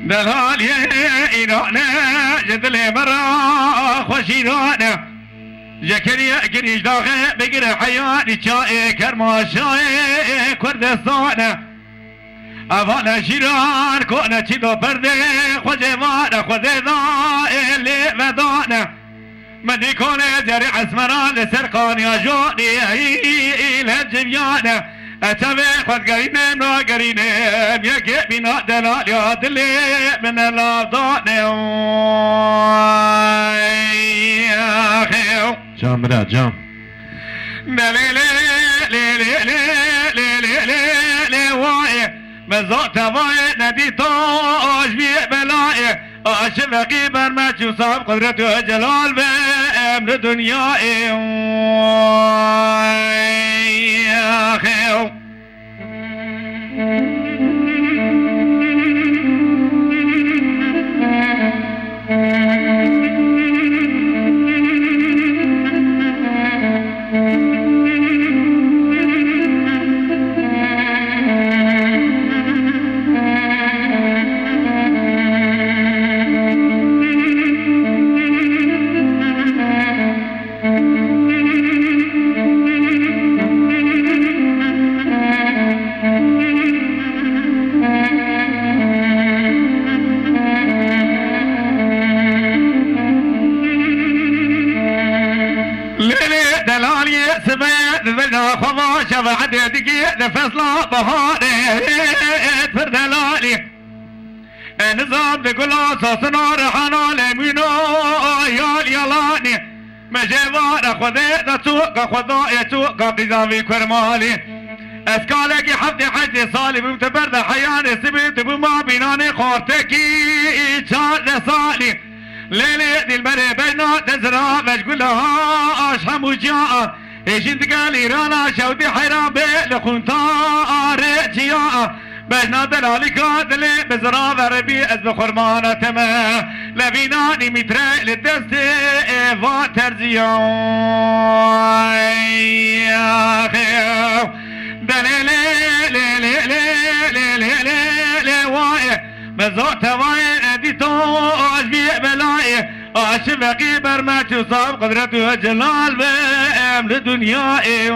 دلال ایرانه جدل مرا خوشیرانه جکریه گریش داغه بگیره حیانی چای کرماشای کردستانه اوان شیران کنه چی دو پرده خوشوانه خوده دائل ودانه منی کنه جری عسمران لسرقان یا جونی ایله جویانه اتبع خودگرینه ناگرینه یکی بینا دلال یا دلی من الادانه جام برا جام مزاق وای ندی تاج بی بلای عاشقی بر مچو صاحب قدرت و جلال به امر دنیای خضا شفعت يدكي نفصل بهاري فرد لالي نظام بكل اساسنا رحانا لمينو يال يالاني مجيوان خذي نسوق خذا يسوق بزاوي كرمالي اسكالك حفظ حج صالي بمتبرد حياني سبيت بما بيناني خورتكي شان صالي ليلي دي المري بينا تزرع مشغولها اشهم وجاء ايشنت قال ايرانا شودي حيران بلخون تارجيا بجنا دلالي كادلي بزرا وربي از بخرمانة تما لبيناني متري للدست ايفا ترزيا دليلي لي لي لي لي لي لي لي واي بزوت واي ادي توج بي بلاي عاشقی بر مچو صاحب قدرت و جلال به امر دنیای